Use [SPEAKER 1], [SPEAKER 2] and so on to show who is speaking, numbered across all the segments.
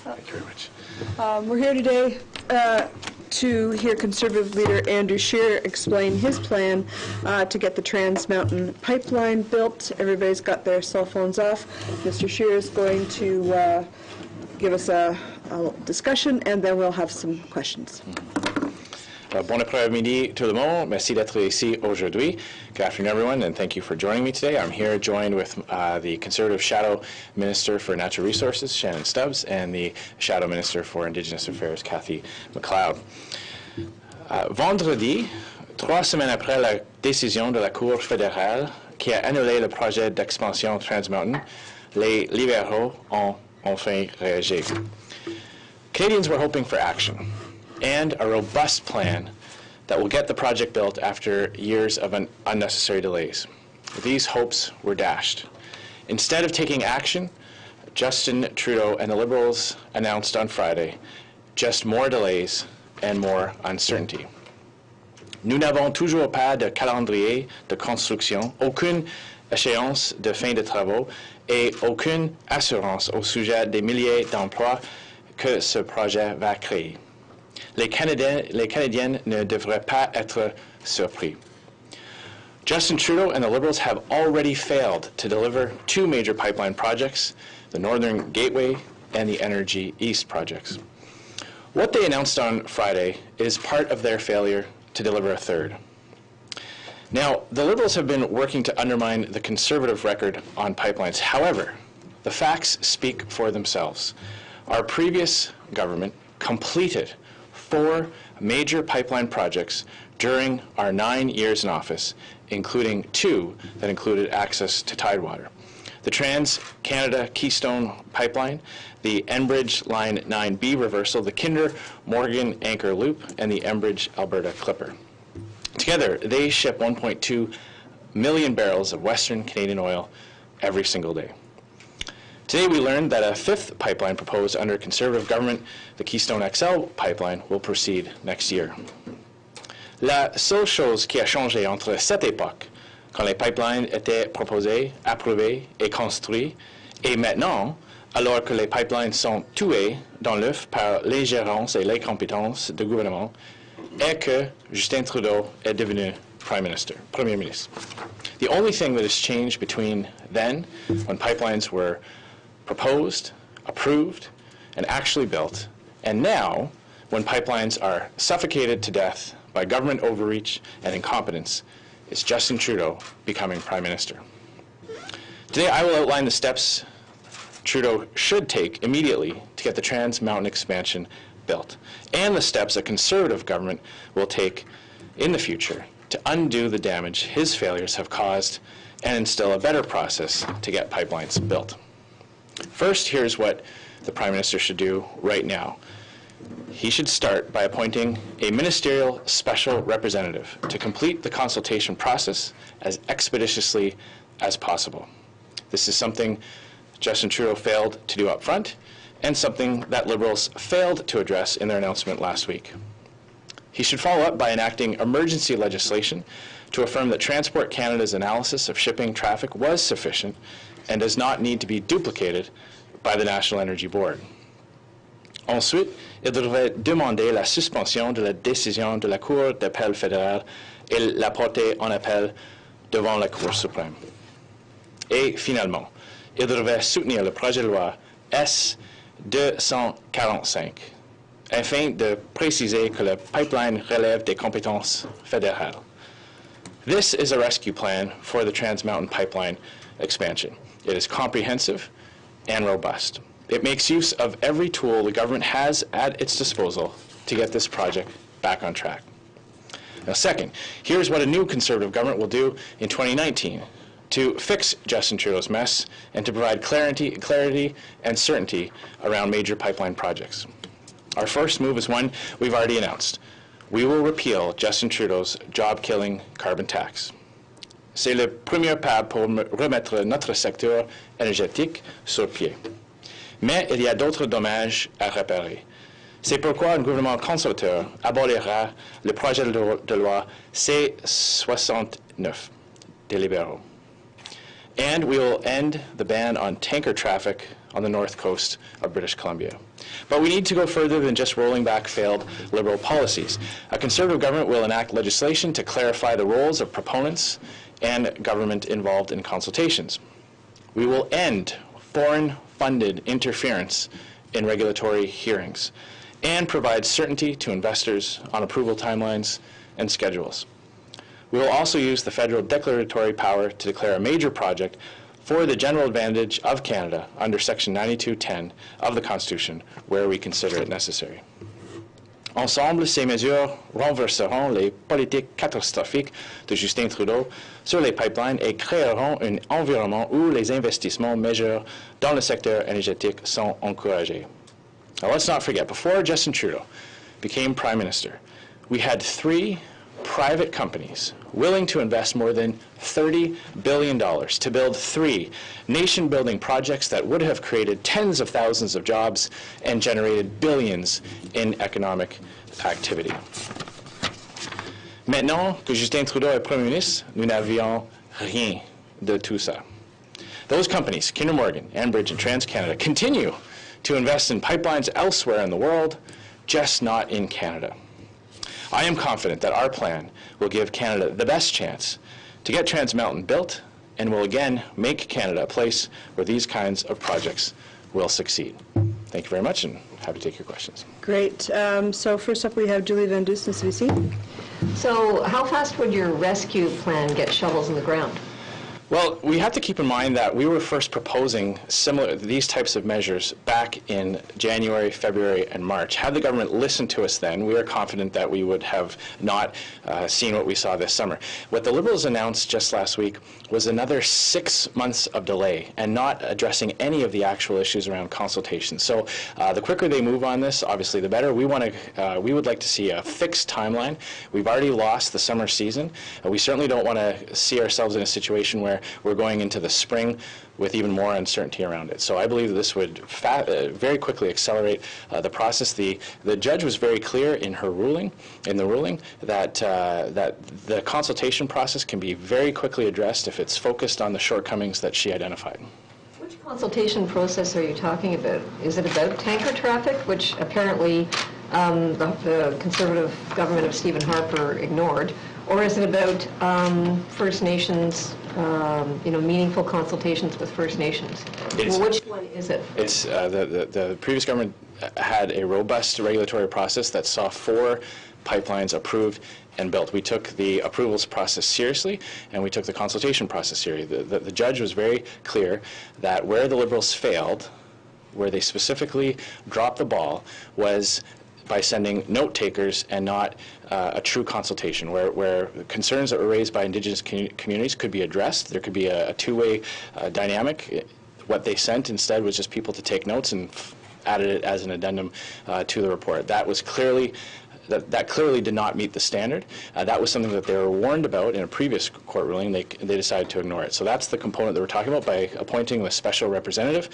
[SPEAKER 1] Thank you very much.
[SPEAKER 2] We're here today to hear Conservative leader Andrew Scheer explain his plan to get the Trans Mountain Pipeline built. Everybody's got their cell phones off. Mr. Scheer is going to give us a discussion, and then we'll have some questions.
[SPEAKER 1] Bon après-midi tout le monde. Merci d'être ici aujourd'hui. Good afternoon, everyone, and thank you for joining me today. I'm here joined with the Conservative Shadow Minister for Natural Resources, Shannon Stubbs, and the Shadow Minister for Indigenous Affairs, Cathy McLeod. Vendredi, 3 semaines après la décision de la Cour fédérale qui a annulé le projet d'expansion Trans Mountain, les libéraux ont enfin réagi. Canadians were hoping for action and a robust plan that will get the project built after years of unnecessary delays. These hopes were dashed. Instead of taking action, Justin Trudeau and the Liberals announced on Friday just more delays and more uncertainty. Nous n'avons toujours pas de calendrier de construction, aucune échéance de fin de travaux et aucune assurance au sujet des milliers d'emplois que ce projet va créer. Les Canadiens ne devraient pas être surpris. Justin Trudeau and the Liberals have already failed to deliver two major pipeline projects, the Northern Gateway and the Energy East projects. What they announced on Friday is part of their failure to deliver a third. Now, the Liberals have been working to undermine the Conservative record on pipelines. However, the facts speak for themselves. Our previous government completed 4 major pipeline projects during our 9 years in office, including 2 that included access to tidewater. The Trans-Canada Keystone Pipeline, the Enbridge Line 9B reversal, the Kinder Morgan Anchor Loop, and the Enbridge Alberta Clipper. Together, they ship 1.2 million barrels of Western Canadian oil every single day. Today we learned that a 5th pipeline proposed under Conservative government, the Keystone XL pipeline, will proceed next year. La seule chose qui a changé entre cette époque, quand les pipelines étaient proposés, approuvés et construits, et maintenant, alors que les pipelines sont tués dans l'œuf par l'ingérence et l'incompétence du gouvernement, est que Justin Trudeau est devenu Premier Ministre. The only thing that has changed between then, when pipelines were proposed, approved, and actually built, and now, when pipelines are suffocated to death by government overreach and incompetence, is Justin Trudeau becoming Prime Minister. Today, I will outline the steps Trudeau should take immediately to get the Trans Mountain expansion built, and the steps a Conservative government will take in the future to undo the damage his failures have caused and instill a better process to get pipelines built. First, here's what the Prime Minister should do right now. He should start by appointing a ministerial special representative to complete the consultation process as expeditiously as possible. This is something Justin Trudeau failed to do up front, and something that Liberals failed to address in their announcement last week. He should follow up by enacting emergency legislation to affirm that Transport Canada's analysis of shipping traffic was sufficient and does not need to be duplicated by the National Energy Board. Ensuite, il devrait demander la suspension de la décision de la Cour d'appel fédérale et la porter en appel devant la Cour suprême. Et finalement, il devrait soutenir le projet de loi S-245 afin de préciser que le pipeline relève des compétences fédérales. This is a rescue plan for the Trans Mountain Pipeline expansion. It is comprehensive and robust. It makes use of every tool the government has at its disposal to get this project back on track. Now, second, here's what a new Conservative government will do in 2019 to fix Justin Trudeau's mess and to provide clarity and certainty around major pipeline projects. Our first move is one we've already announced. We will repeal Justin Trudeau's job-killing carbon tax. C'est le premier pas pour remettre notre secteur énergétique sur pied. Mais il y a d'autres dommages à réparer. C'est pourquoi un gouvernement conservateur abolira le projet de loi C-69 des libéraux. And we will end the ban on tanker traffic on the north coast of British Columbia. But we need to go further than just rolling back failed Liberal policies. A Conservative government will enact legislation to clarify the roles of proponents and government involved in consultations. We will end foreign-funded interference in regulatory hearings and provide certainty to investors on approval timelines and schedules. We will also use the federal declaratory power to declare a major project for the general advantage of Canada under Section 9210 of the Constitution, where we consider it necessary. Ensemble, ces mesures renverseront les politiques catastrophiques de Justin Trudeau sur les pipelines et créeront un environnement où les investissements majeurs dans le secteur énergétique sont encouragés. Now, let's not forget, before Justin Trudeau became Prime Minister, we had 3 private companies willing to invest more than $30 billion to build 3 nation-building projects that would have created tens of thousands of jobs and generated billions in economic activity. Maintenant que Justin Trudeau est Premier ministre, nous n'avions rien de tout ça. Those companies, Kinder Morgan, Enbridge, and TransCanada, continue to invest in pipelines elsewhere in the world, just not in Canada. I am confident that our plan will give Canada the best chance to get Trans Mountain built and will again make Canada a place where these kinds of projects will succeed. Thank you very much, and happy to take your questions.
[SPEAKER 2] Great. So first up we have Julie Van Dusen, CBC.
[SPEAKER 3] So how fast would your rescue plan get shovels in the ground?
[SPEAKER 1] Well, we have to keep in mind that we were first proposing these types of measures back in January, February, and March. Had the government listened to us then, we are confident that we would have not seen what we saw this summer. What the Liberals announced just last week was another 6 months of delay and not addressing any of the actual issues around consultation. So the quicker they move on this, obviously the better. We would like to see a fixed timeline. We've already lost the summer season. We certainly don't want to see ourselves in a situation where we're going into the spring with even more uncertainty around it. So I believe that this would very quickly accelerate the process. The judge was very clear in her ruling, that the consultation process can be very quickly addressed if it's focused on the shortcomings that she identified.
[SPEAKER 3] Which consultation process are you talking about? Is it about tanker traffic, which apparently the Conservative government of Stephen Harper ignored, or is it about First Nations, meaningful consultations with First Nations? Which one is it?
[SPEAKER 1] It's the previous government had a robust regulatory process that saw 4 pipelines approved and built. We took the approvals process seriously, and we took the consultation process seriously. The judge was very clear that where the Liberals failed, where they specifically dropped the ball, was by sending note takers and not a true consultation, where concerns that were raised by Indigenous communities could be addressed. There could be a two-way dynamic. What they sent instead was just people to take notes and added it as an addendum to the report. That was clearly that clearly did not meet the standard. That was something that they were warned about in a previous court ruling. They decided to ignore it. So that's the component that we're talking about. By appointing the special representative,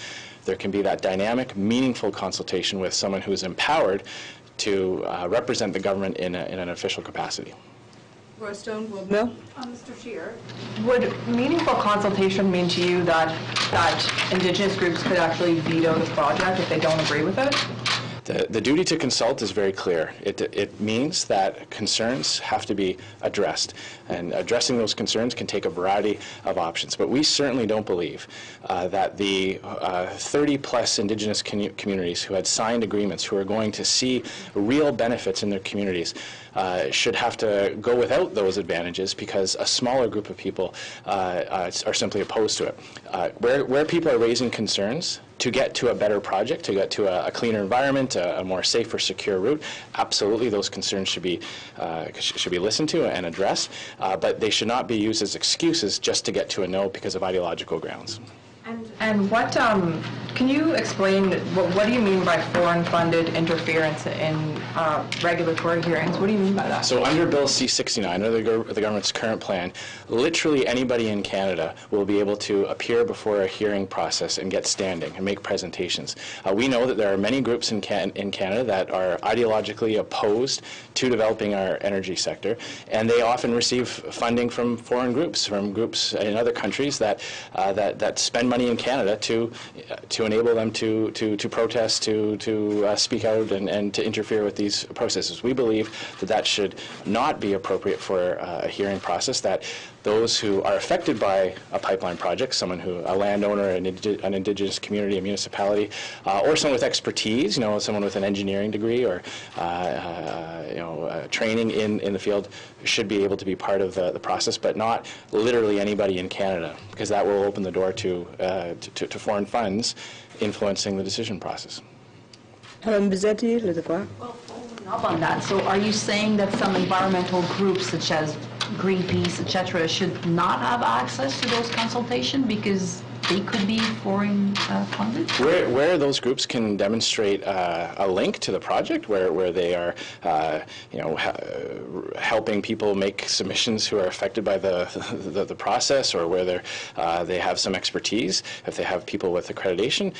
[SPEAKER 1] there can be that dynamic, meaningful consultation with someone who is empowered to represent the government in an official capacity.
[SPEAKER 2] Roy Stone, Globe Mill.
[SPEAKER 4] Mr. Scheer, would meaningful consultation mean to you that Indigenous groups could actually veto the project if they don't agree with it?
[SPEAKER 1] The duty to consult is very clear. It means that concerns have to be addressed, and addressing those concerns can take a variety of options. But we certainly don't believe that the 30-plus Indigenous communities who had signed agreements, who are going to see real benefits in their communities, should have to go without those advantages because a smaller group of people are simply opposed to it. Where people are raising concerns to get to a better project, to get to a cleaner environment, a more safer, secure route, absolutely those concerns should be listened to and addressed, but they should not be used as excuses just to get to a no because of ideological grounds.
[SPEAKER 4] And what, can you explain, what do you mean by foreign-funded interference in regulatory hearings? What do you mean by that?
[SPEAKER 1] So under Bill C-69, under the government's current plan, literally anybody in Canada will be able to appear before a hearing process and get standing and make presentations. We know that there are many groups in Canada that are ideologically opposed to developing our energy sector, and they often receive funding from foreign groups, from groups in other countries that spend money in Canada Canada to enable them to protest, to speak out, and to interfere with these processes. We believe that should not be appropriate for a hearing process, that those who are affected by a pipeline project, a landowner, an Indigenous community, a municipality, or someone with expertise, someone with an engineering degree or training in the field, should be able to be part of the process, but not literally anybody in Canada, because that will open the door to foreign funds influencing the decision process.
[SPEAKER 2] Madame Bizzetti, le devoir.
[SPEAKER 5] Well, following up on that, so are you saying that some environmental groups such as Greenpeace, etc., should not have access to those consultations because they could be foreign funded?
[SPEAKER 1] Where those groups can demonstrate a link to the project, where they are, helping people make submissions who are affected by the process, or where they have some expertise, if they have people with accreditation,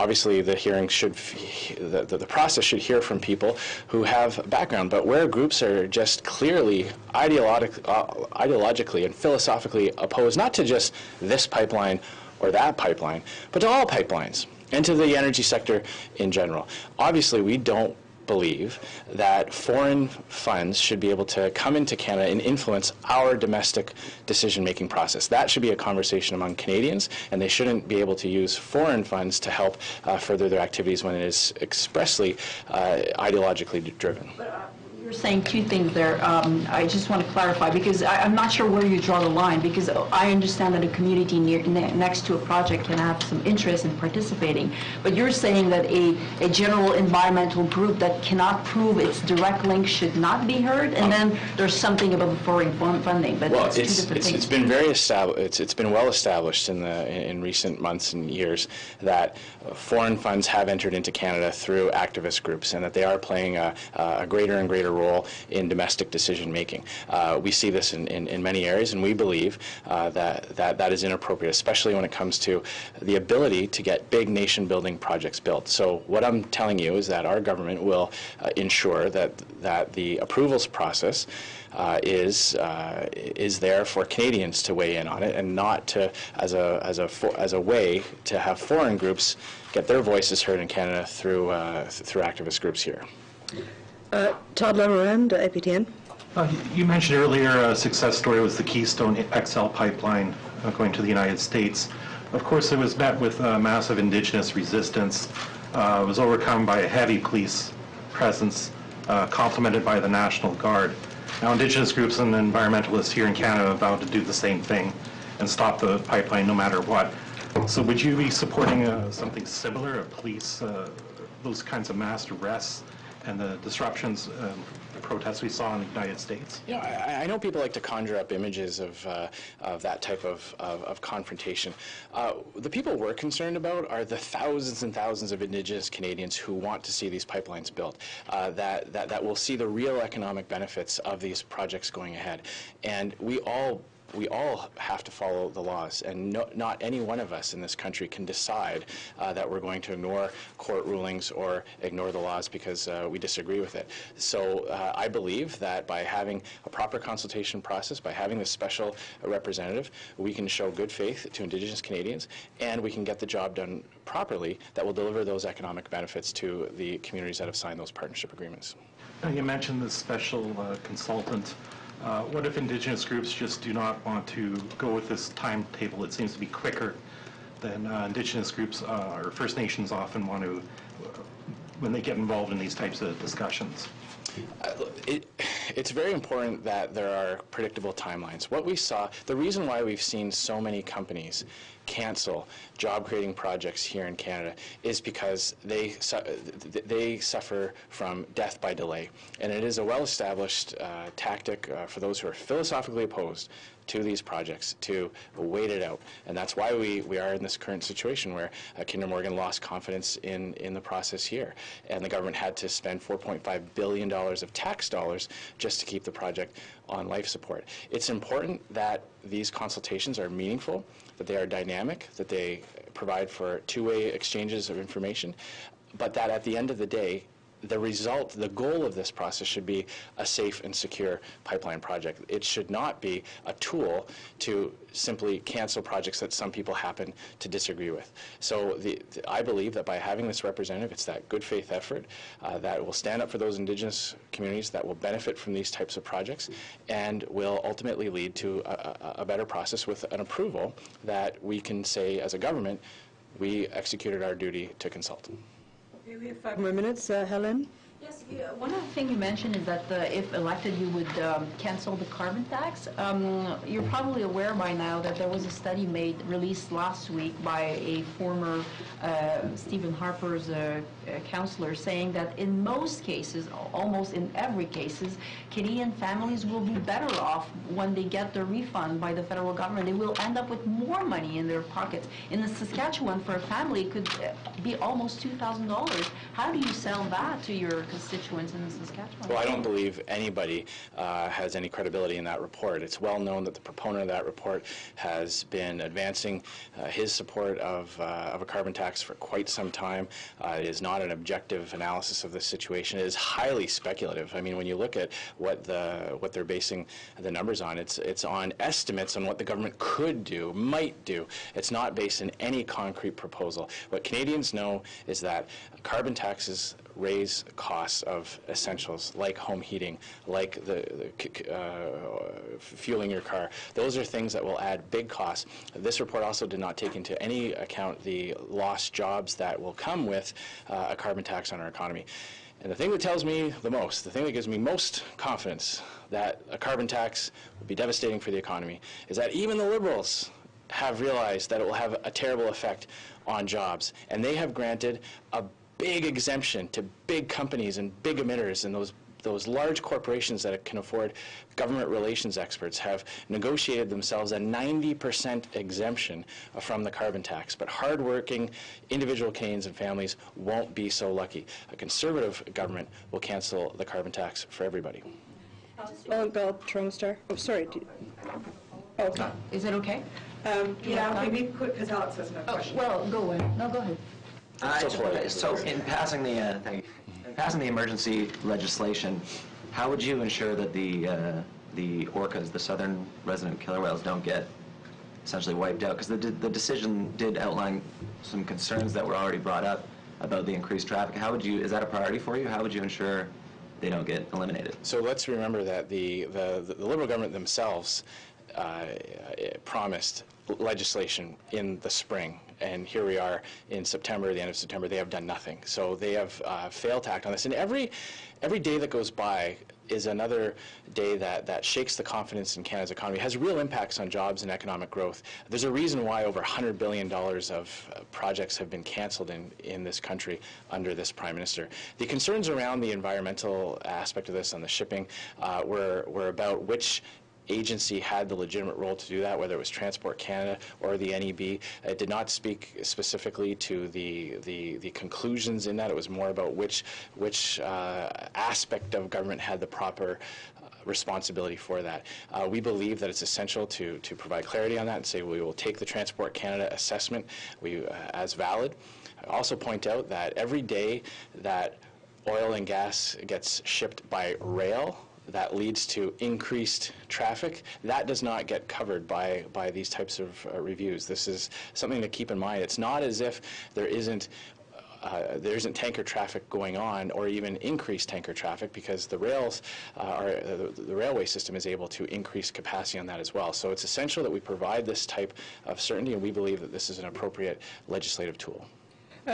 [SPEAKER 1] obviously the hearing the process should hear from people who have background. But where groups are just clearly ideologically and philosophically opposed, not to just this pipeline or that pipeline, but to all pipelines and to the energy sector in general. Obviously, we don't believe that foreign funds should be able to come into Canada and influence our domestic decision-making process. That should be a conversation among Canadians, and they shouldn't be able to use foreign funds to help further their activities when it is expressly ideologically driven.
[SPEAKER 5] You're saying two things there. I just want to clarify, because I'm not sure where you draw the line, because I understand that a community next to a project can have some interest in participating, but you're saying that a general environmental group that cannot prove its direct link should not be heard, and then there's something about the foreign funding, but
[SPEAKER 1] well,
[SPEAKER 5] it's two different things.
[SPEAKER 1] It's been very established. It's been well established in recent months and years that foreign funds have entered into Canada through activist groups, and that they are playing a greater and greater role in domestic decision making. We see this in many areas, and we believe that is inappropriate, especially when it comes to the ability to get big nation building projects built. So what I'm telling you is that our government will ensure that the approvals process is there for Canadians to weigh in on it, and not to as a way to have foreign groups get their voices heard in Canada through activist groups here.
[SPEAKER 2] Todd Lemoran, APTN.
[SPEAKER 6] You mentioned earlier a success story was the Keystone XL pipeline going to the United States. Of course, it was met with massive Indigenous resistance. It was overcome by a heavy police presence, complemented by the National Guard. Now, Indigenous groups and environmentalists here in Canada have vowed to do the same thing and stop the pipeline no matter what. So would you be supporting something similar, a police, those kinds of mass arrests and the disruptions, the protests we saw in the United States?
[SPEAKER 1] Yeah, I know people like to conjure up images of that type of confrontation. The people we're concerned about are the thousands and thousands of Indigenous Canadians who want to see these pipelines built, that will see the real economic benefits of these projects going ahead. And we all have to follow the laws, and not any one of us in this country can decide that we're going to ignore court rulings or ignore the laws because we disagree with it. So I believe that by having a proper consultation process, by having this special representative, we can show good faith to Indigenous Canadians, and we can get the job done properly that will deliver those economic benefits to the communities that have signed those partnership agreements.
[SPEAKER 6] Now, you mentioned the special consultant. What if Indigenous groups just do not want to go with this timetable? It seems to be quicker than Indigenous groups or First Nations often want to when they get involved in these types of discussions.
[SPEAKER 1] It's very important that there are predictable timelines. What we saw, the reason why we've seen so many companies cancel job-creating projects here in Canada is because they suffer from death by delay. And it is a well-established tactic for those who are philosophically opposed to these projects to wait it out. And that's why we are in this current situation where Kinder Morgan lost confidence in the process here. And the government had to spend $4.5 billion of tax dollars just to keep the project on life support. It's important that these consultations are meaningful, that they are dynamic, that they provide for two-way exchanges of information, but that at the end of the day, the result, the goal of this process should be a safe and secure pipeline project. It should not be a tool to simply cancel projects that some people happen to disagree with. So I believe that by having this representative, it's that good faith effort that will stand up for those Indigenous communities that will benefit from these types of projects and will ultimately lead to a better process with an approval that we can say as a government, we executed our duty to consult.
[SPEAKER 2] Okay, we have 5 more minutes. Helen?
[SPEAKER 5] Yes, one other thing you mentioned is that if elected, you would cancel the carbon tax. You're probably aware by now that there was a study released last week by a former Stephen Harper's counselor saying that in most cases, almost in every cases, Canadian families will be better off when they get their refund by the federal government. They will end up with more money in their pockets. In the Saskatchewan, for a family, it could be almost $2,000. How do you sell that to your constituents in Saskatchewan?
[SPEAKER 1] Well, I don't believe anybody has any credibility in that report. It's well known that the proponent of that report has been advancing his support of a carbon tax for quite some time. It is not an objective analysis of the situation. It is highly speculative. I mean, when you look at what they're basing the numbers on, it's on estimates on what the government could do, might do. It's not based in any concrete proposal. What Canadians know is that carbon taxes raise costs of essentials like home heating, like the fueling your car. Those are things that will add big costs. This report also did not take into any account the lost jobs that will come with a carbon tax on our economy. And the thing that tells me the most, the thing that gives me most confidence that a carbon tax will be devastating for the economy is that even the Liberals have realized that it will have a terrible effect on jobs. And they have granted a big exemption to big companies and big emitters, and those large corporations that can afford government relations experts have negotiated themselves a 90% exemption from the carbon tax. But hardworking individual Canadians and families won't be so lucky. A Conservative government will cancel the carbon tax for everybody.
[SPEAKER 2] Bell, Toronto Star. Oh, sorry. Okay.
[SPEAKER 5] Is it okay?
[SPEAKER 7] Yeah, maybe because Alex has no question.
[SPEAKER 5] Well, go ahead. No, go ahead.
[SPEAKER 8] So in passing the emergency legislation, how would you ensure that the orcas, the southern resident killer whales, don't get essentially wiped out? Because the decision did outline some concerns that were already brought up about the increased traffic. How would you? Is that a priority for you? How would you ensure they don't get eliminated?
[SPEAKER 1] So let's remember that the Liberal government themselves promised legislation in the spring, and here we are in September, the end of September. They have done nothing. So they have failed to act on this. And every day that goes by is another day that shakes the confidence in Canada's economy, has real impacts on jobs and economic growth. There's a reason why over $100 billion of projects have been canceled in this country under this Prime Minister. The concerns around the environmental aspect of this and the shipping were about which agency had the legitimate role to do that, whether it was Transport Canada or the NEB. It did not speak specifically to the conclusions in that. It was more about which aspect of government had the proper responsibility for that. We believe that it's essential to provide clarity on that and say we will take the Transport Canada assessment as valid. I also point out that every day that oil and gas gets shipped by rail, that leads to increased traffic. That does not get covered by these types of reviews. This is something to keep in mind. It's not as if there isn't tanker traffic going on, or even increased tanker traffic, because the rails the railway system is able to increase capacity on that as well. So it's essential that we provide this type of certainty, and we believe that this is an appropriate legislative tool.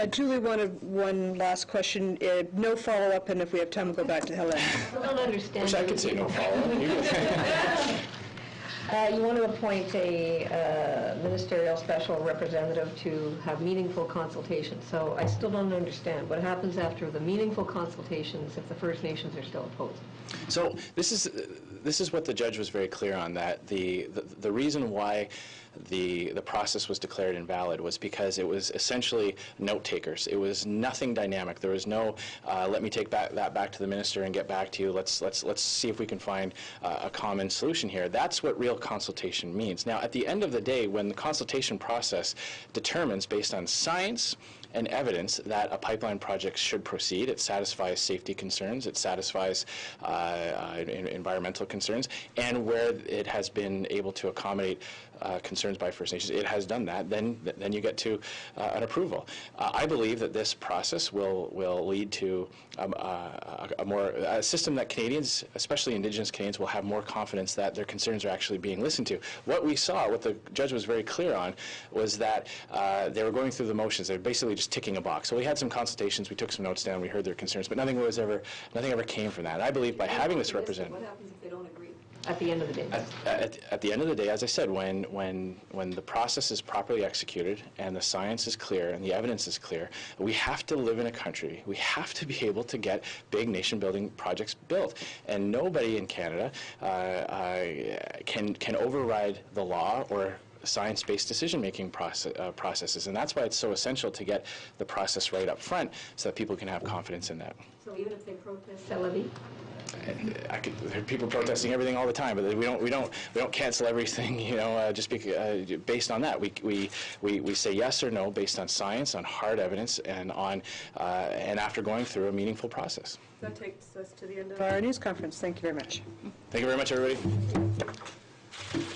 [SPEAKER 2] Julie wanted one last question. No follow-up, and if we have time, we'll go back to Helen.
[SPEAKER 3] I don't understand.
[SPEAKER 1] Wish I could say no follow-up.
[SPEAKER 3] You want to appoint a ministerial special representative to have meaningful consultations. So I still don't understand what happens after the meaningful consultations if the First Nations are still opposed.
[SPEAKER 1] So this is what the judge was very clear on, that the reason why the process was declared invalid was because it was essentially note takers. It was nothing dynamic. There was no let me take that back to the minister and get back to you. Let's see if we can find a common solution here. That's what real consultation means. Now, at the end of the day, when the consultation process determines based on science and evidence that a pipeline project should proceed. It satisfies safety concerns, it satisfies environmental concerns, and where it has been able to accommodate concerns by First Nations, it has done that, then you get to an approval. I believe that this process will lead to a system that Canadians, especially Indigenous Canadians, will have more confidence that their concerns are actually being listened to. What we saw, what the judge was very clear on, was that they were going through the motions. They were basically just ticking a box. So we had some consultations, we took some notes down, we heard their concerns, but nothing ever came from that. And I believe by having this representative...
[SPEAKER 3] What happens if they don't agree? At the end of the day.
[SPEAKER 1] At the end of the day, as I said, when the process is properly executed and the science is clear and the evidence is clear, we have to live in a country. We have to be able to get big nation-building projects built, and nobody in Canada can override the law or science-based decision-making processes, and that's why it's so essential to get the process right up front so that people can have confidence in that.
[SPEAKER 3] So even if they protest levy?
[SPEAKER 1] There are people protesting everything all the time, but we don't cancel everything, just based on that. We say yes or no based on science, on hard evidence, and and after going through a meaningful process.
[SPEAKER 2] That takes us to the end of our news conference. Thank you very much.
[SPEAKER 1] Thank you very much, everybody.